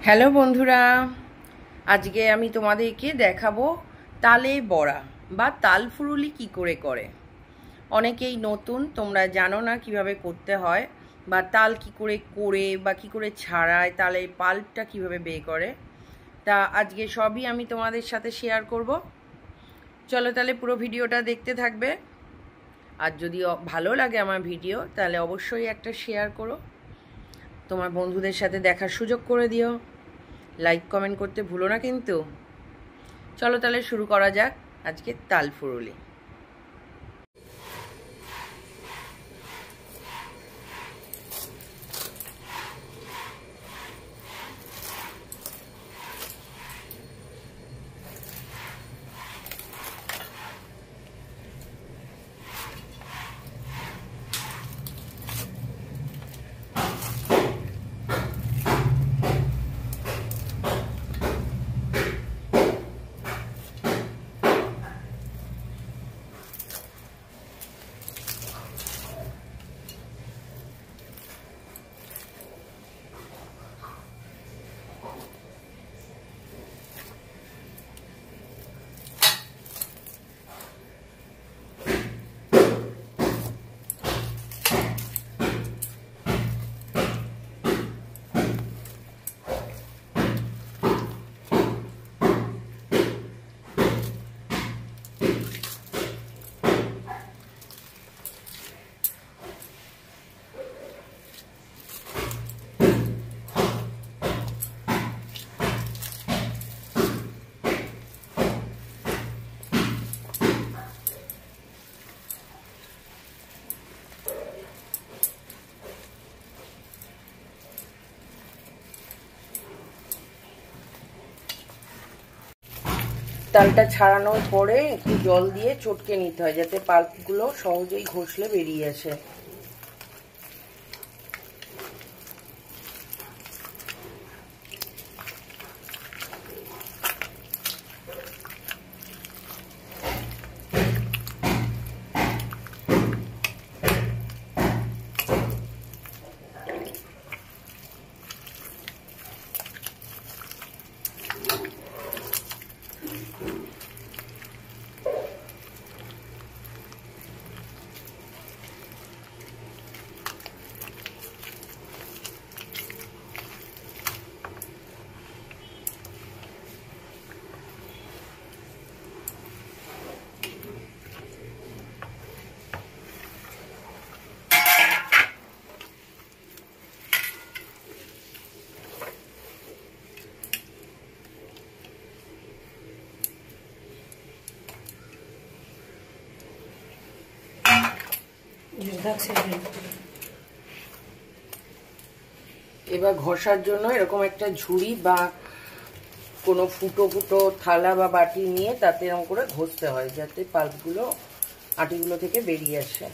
Hello বন্ধুরা, আজকে আমি তোমাদেরকে দেখাবো তালে বড়া বা তাল ফুরুলি কী করে করে। অনেকেই নতুন, তোমরা জানো না কিভাবে করতে হয় বা তাল কি করে বা কি করে ছাড়ায়, তালের পাল্পটা কিভাবে বের করে। তা আজকে সবই আমি তোমাদের সাথে শেয়ার করব। চলো তাহলে পুরো ভিডিওটা দেখতে থাকবে। আর যদি ভালো লাগে আমার ভিডিও, তাহলে অবশ্যই একটা শেয়ার করো, তোমার বন্ধুদের সাথে দেখার সুযোগ করে দিও। লাইক কমেন্ট করতে ভুলো না কিন্তু। চলো তাহলে শুরু করা যাক আজকে তাল ফুরুলি। তালটা ছাড়ানোর পরে একটু জল দিয়ে চটকে নিতে হয়, যাতে পাল্পগুলো সহজেই ঘষলে বেরিয়ে আসে। এবার ঘষার জন্য এরকম একটা ঝুড়ি বা কোনো ফুটো ফুটো থালা বা বাটি নিয়ে তাতে এরকম করে ঘষতে হয়, যাতে পাল্পগুলো আটিগুলো থেকে বেরিয়ে আসে।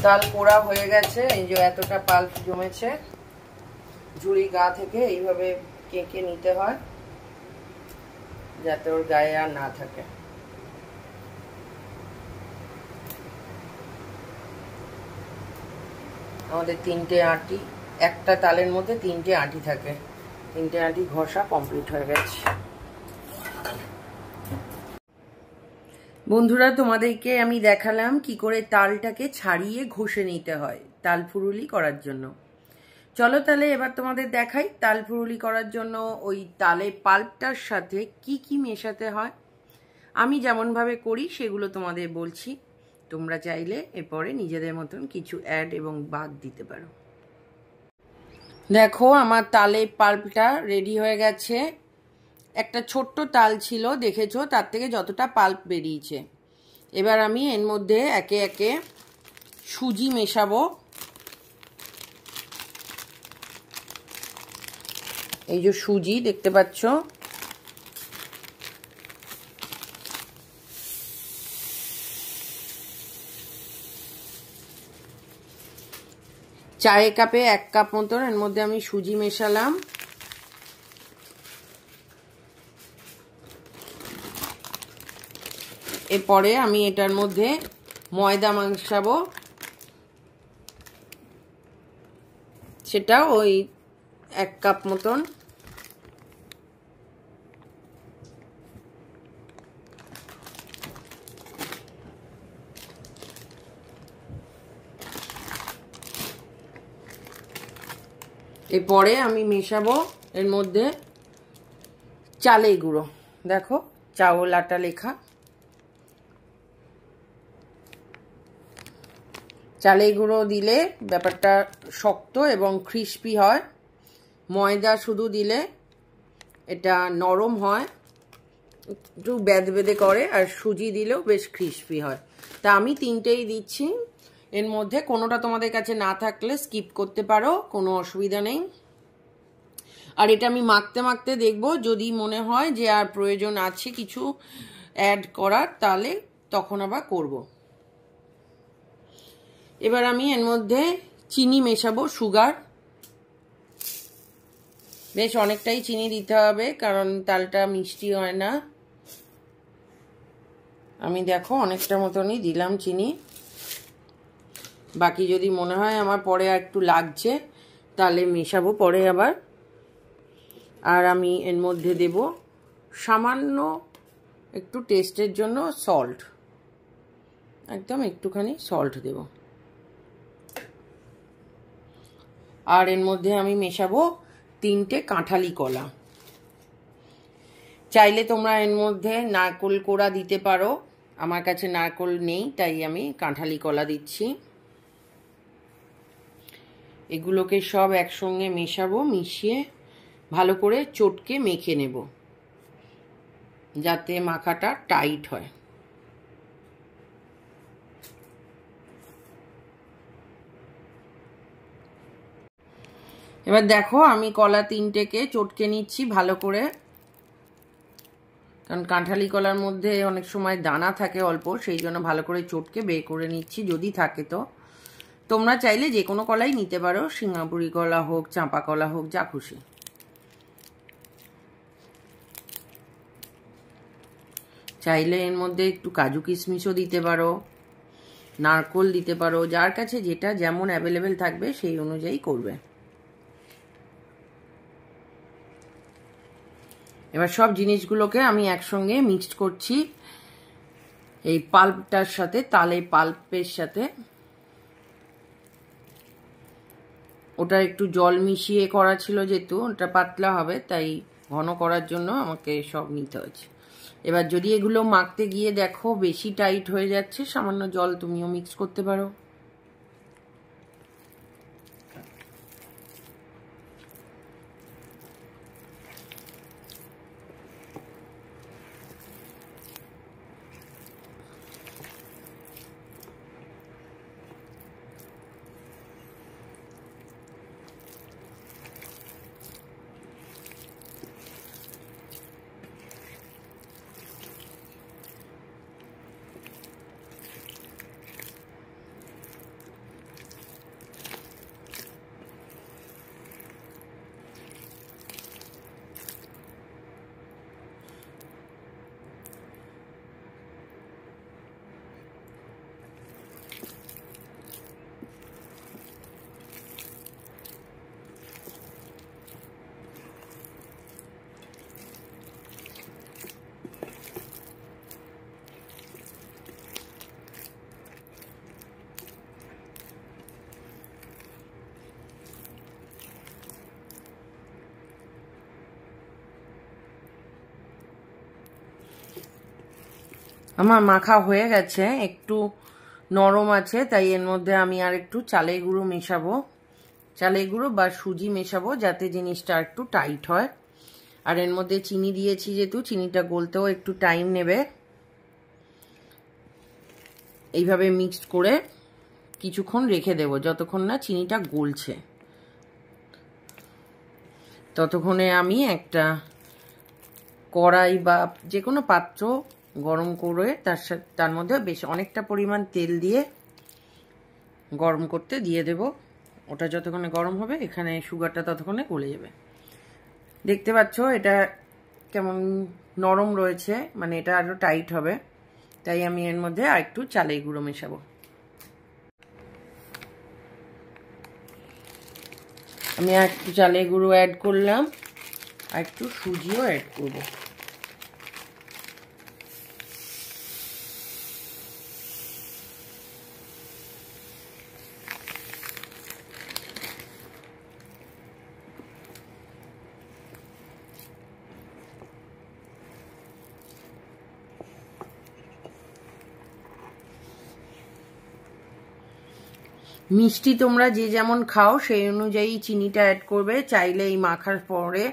তাল পোড়া হয়ে গেছে, এই যে এতটা পাল্প জমেছে। ঝুড়ি গা থেকে এইভাবে কেকে নিতে হয় যাতে ওর গায়ে আর না থাকে। আমাদের 3টে আঁটি, একটা তালের মধ্যে 3টে আঁটি থাকে। 3টে আঁটি ঘষা কমপ্লিট হয়ে গেছে। বন্ধুরা, তোমাদেরকে আমি দেখালাম কি করে তালটাকে ছাড়িয়ে ঘষে নিতে হয় তাল ফুরুলি করার জন্য। চলো তাহলে এবার তোমাদের দেখাই তাল ফুরুলি করার জন্য ওই তালের পাল্পটার সাথে কি কি মেশাতে হয়। আমি যেমনভাবে করি সেগুলো তোমাদের বলছি, তোমরা চাইলে এরপরে নিজেদের মতন কিছু অ্যাড এবং বাদ দিতে পারো। দেখো আমার তালের পাল্পটা রেডি হয়ে গেছে। একটা ছোট্ট তাল ছিল, দেখেছো তার থেকে যতটা পাল্প বেরিয়েছে। এবার আমি এর মধ্যে একে একে সুজি মেশাবো। এই যে সুজি দেখতে পাচ্ছ, চায়ের কাপে 1 কাপ মতন এর মধ্যে আমি সুজি মেশালাম। এরপরে আমি এটার মধ্যে ময়দা মেশাবো, সেটা ওই 1 কাপ মতন। এরপরে আমি মেশাবো এর মধ্যে চালের গুঁড়ো। দেখো চাউল আটা লেখা। চালের গুঁড়ো দিলে ব্যাপারটা শক্ত এবং ক্রিস্পি হয়। ময়দা শুধু দিলে এটা নরম হয়, একটু বেদবেদে করে, আর সুজি দিলেও বেশ ক্রিস্পি হয়। তা আমি 3টেই দিচ্ছি। এর মধ্যে কোনোটা তোমাদের কাছে না থাকলে স্কিপ করতে পারো, কোনো অসুবিধা নেই। আর এটা আমি মাখতে মাখতে দেখবো, যদি মনে হয় যে আর প্রয়োজন আছে কিছু অ্যাড করার তাহলে তখন আবার করব। এবার আমি এর মধ্যে চিনি মেশাবো, সুগার। বেশ অনেকটাই চিনি দিতে হবে কারণ তালটা মিষ্টি হয় না। আমি দেখো অনেকটা মতনই দিলাম চিনি। বাকি যদি মনে হয় আমার পরে আর একটু লাগছে তাহলে মেশাবো পরে আবার। আর আমি এর মধ্যে দেব সামান্য একটু টেস্টের জন্য সল্ট, একদম একটুখানি সল্ট দেব। আর এর মধ্যে আমি মেশাবো 3টে কাঁঠালি কলা। চাইলে তোমরা এর মধ্যে নারকেল কোড়া দিতে পারো, আমার কাছে নারকেল নেই তাই আমি কাঁঠালি কলা দিচ্ছি। এগুলোকে সব একসঙ্গে মেশাবো, মিশিয়ে ভালো করে চটকে মেখে নেব যাতে মাখাটা টাইট হয়। এবার দেখো আমি কলা 3টেকে চটকে নিচ্ছি ভালো করে, কারণ কাঁঠালি কলার মধ্যে অনেক সময় দানা থাকে অল্প, সেই জন্য ভালো করে চটকে বের করে নিচ্ছি যদি থাকে তো। তোমরা চাইলে যে কোনো কলাই নিতে পারো, সিঙ্গাপুরি কলা হোক, চাঁপা কলা হোক, যা খুশি। চাইলে এর মধ্যে একটু কাজু কিশমিশও দিতে পারো, নারকেল দিতে পারো, যার কাছে যেটা যেমন অ্যাভেলেবেল থাকবে সেই অনুযায়ী করবে। এবার সব জিনিসগুলোকে আমি একসঙ্গে মিক্সড করছি এই পাল্পটার সাথে, তালের পাল্পের সাথে। ওটা একটু জল মিশিয়ে করা ছিল, যেহেতু ওটা পাতলা হবে তাই ঘন করার জন্য আমাকে সব নিতে হয়েছে। এবার যদি এগুলো মাখতে গিয়ে দেখো বেশি টাইট হয়ে যাচ্ছে, সামান্য জল তুমিও মিক্স করতে পারো। আমার মাখা হয়ে গেছে, একটু নরম আছে, তাই এর মধ্যে আমি আর একটু চালের গুঁড়ো মেশাবো, চালের গুঁড়ো বা সুজি মেশাবো, যাতে জিনিসটা একটু টাইট হয়। আর এর মধ্যে চিনি দিয়েছি, যেহেতু চিনিটা গলতেও একটু টাইম নেবে। এইভাবে মিক্সড করে কিছুক্ষণ রেখে দেব, যতক্ষণ না চিনিটা গলছে। ততক্ষণে আমি একটা কড়াই বা যে কোনো পাত্র গরম করে তার মধ্যে বেশ অনেকটা পরিমাণ তেল দিয়ে গরম করতে দিয়ে দেব। ওটা যতক্ষণে গরম হবে, এখানে সুগারটা ততক্ষণে গলে যাবে। দেখতে পাচ্ছ এটা কেমন নরম রয়েছে, মানে এটা আরো টাইট হবে। তাই আমি এর মধ্যে আর একটু চালের গুঁড়ো মেশাবো। আমি আর একটু চালের গুঁড়ো অ্যাড করলাম, আর একটু সুজিও অ্যাড করবো। মিষ্টি তোমরা যে যেমন খাও সেই অনুযায়ী চিনিটা অ্যাড করবে। চাইলে এই মাখার পরে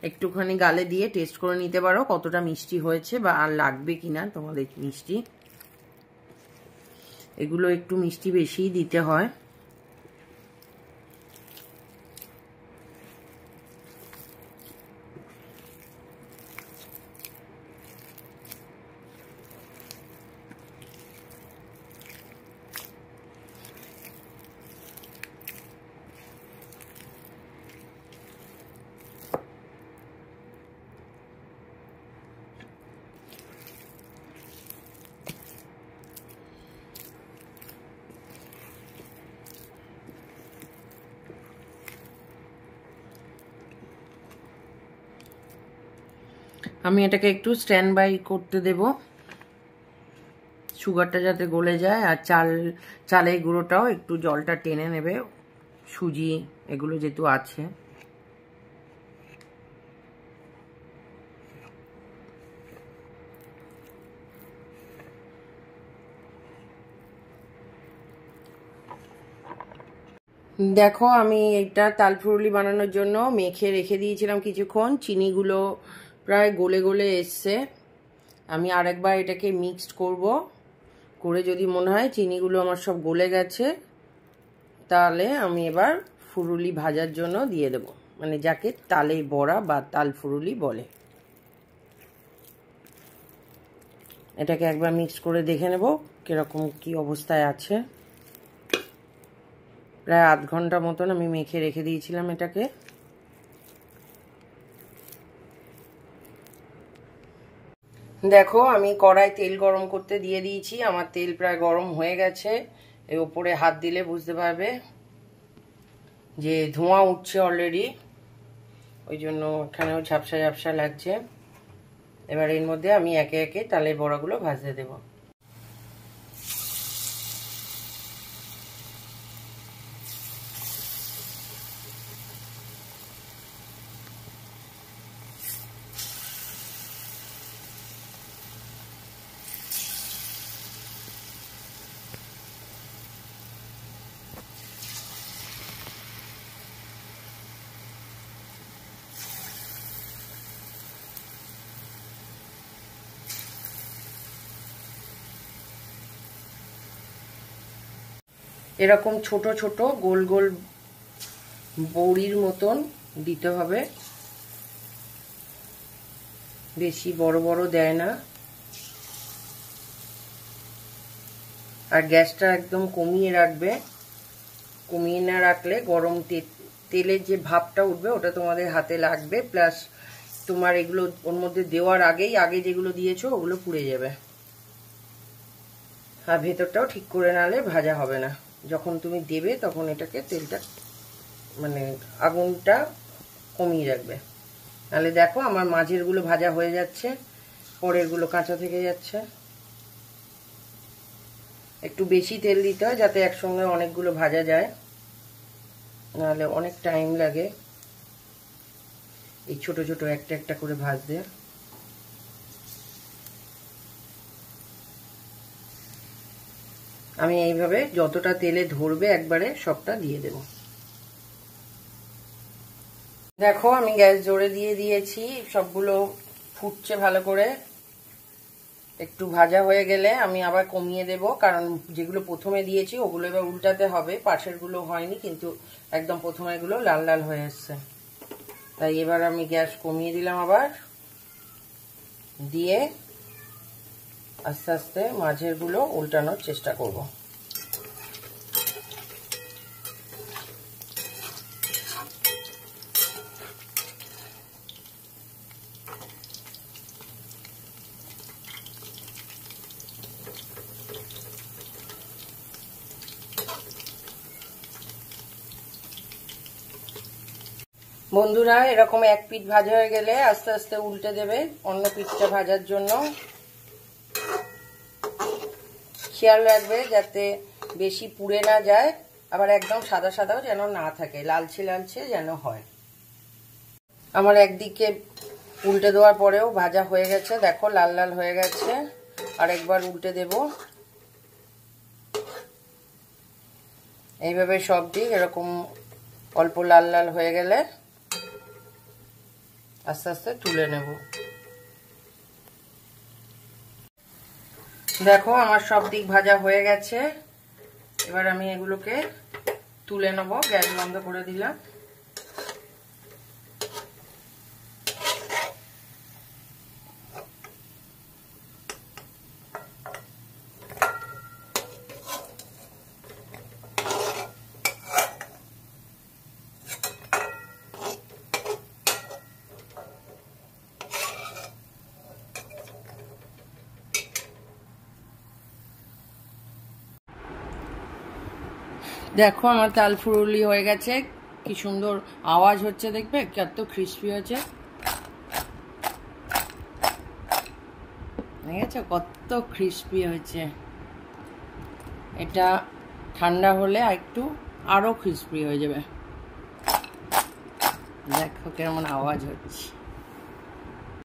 একটুখানি গালে দিয়ে টেস্ট করে নিতে পারো কতটা মিষ্টি হয়েছে বা আর লাগবে কিনা তোমাদের মিষ্টি। এগুলো একটু মিষ্টি বেশিই দিতে হয়। আমি এটাকে একটু স্ট্যান্ড বাই করতে দেব, সুগারটা যাতে গলে যায়। আর চালের গুঁড়োটাও একটু জলটা টেনে নেবে, সুজি এগুলো যেহেতু আছে। দেখো আমি এটা তালফুরুলি বানানোর জন্য মেখে রেখে দিয়েছিলাম কিছুক্ষণ। চিনিগুলো প্রায় গলে গলে এসছে। আমি আরেকবার এটাকে মিক্সড করব, করে যদি মনে হয় চিনিগুলো আমার সব গলে গেছে, তাহলে আমি এবার ফুরুলি ভাজার জন্য দিয়ে দেব, মানে যাকে তালে বড়া বা তালফুরুলি বলে। এটাকে একবার মিক্স করে দেখে নেব কিরকম কি অবস্থায় আছে। প্রায় আধ ঘন্টা মতন আমি মেখে রেখে দিয়েছিলাম এটাকে। দেখো আমি কড়াই তেল গরম করতে দিয়ে দিয়েছি, আমার তেল প্রায় গরম হয়ে গেছে। এর উপরে হাত দিলে বুঝতে পারবে যে ধোঁয়া উঠছে অলরেডি, ওই জন্য এখানেও ঝাপসা ঝাপসা লাগছে। এবার এর মধ্যে আমি একে একে তালের বড়াগুলো ভাজতে দেব। এরকম ছোট ছোট গোল গোল বড়ির মতন দিতে হবে, বেশি বড় বড় দেয় না। আর গ্যাসটা একদম কমিয়ে রাখবে, কমিয়ে না রাখলে গরম তেলের যে ভাপটা উঠবে ওটা তোমাদের হাতে লাগবে, প্লাস তোমার এগুলো ওর মধ্যে দেওয়ার আগে যেগুলো দিয়েছো ওগুলো পুড়ে যাবে। আর ভেতরটাও ঠিক করে নালে ভাজা হবে না। যখন তুমি দেবে তখন এটাকে তেলটা মানে আগুনটা কমিয়ে রাখবে, নাহলে দেখো আমার মাঝেরগুলো ভাজা হয়ে যাচ্ছে, পরেরগুলো কাঁচা থেকে যাচ্ছে। একটু বেশি তেল দিতে হয় যাতে একসঙ্গে অনেকগুলো ভাজা যায়, নাহলে অনেক টাইম লাগে এই ছোট ছোট একটা একটা করে ভাজতে। আমি এইভাবে যতটা তেলে ধরবে একবারে সবটা দিয়ে দেব। দেখো আমি গ্যাস জোরে দিয়ে দিয়েছি, সবগুলো ফুটছে ভালো করে। একটু ভাজা হয়ে গেলে আমি আবার কমিয়ে দেব, কারণ যেগুলো প্রথমে দিয়েছি ওগুলো এবার উল্টাতে হবে। পাশের গুলো হয়নি, কিন্তু একদম প্রথমে গুলো লাল লাল হয়ে এসছে। তাই এবার আমি গ্যাস কমিয়ে দিলাম, আবার দিয়ে আস্তে আস্তে মাঝের গুলো উল্টানোর চেষ্টা করব। বন্ধুরা এরকম এক পিঠ ভাজা হয়ে গেলে আস্তে আস্তে উল্টে দেবে অন্য পিঠটা ভাজার জন্য। খেয়াল রাখবে যাতে বেশি পুড়ে না যায়, আবার একদম সাদা সাদাও যেন না থাকে, লালচে লালচে যেন হয়। আমার একদিকে উল্টে দেওয়ার পরেও ভাজা হয়ে গেছে, দেখো লাল লাল হয়ে গেছে। আর একবার উল্টে দেব। এইভাবে সব দিক এরকম অল্প লাল লাল হয়ে গেলে আস্তে আস্তে তুলে নেব। দেখো আমার সব দিক ভাজা হয়ে গেছে, এবার আমি এগুলোকে তুলে নেব। গ্যাস বন্ধ করে দিলাম। দেখো আমার তাল ফুরুলি হয়ে গেছে, কি সুন্দর আওয়াজ হচ্ছে, দেখবে কত ক্রিস্পি হয়েছে, দেখেছো কত ক্রিস্পি হয়েছে। এটা ঠান্ডা হলে একটু আরো ক্রিস্পি হয়ে যাবে। দেখো কেমন আওয়াজ হচ্ছে।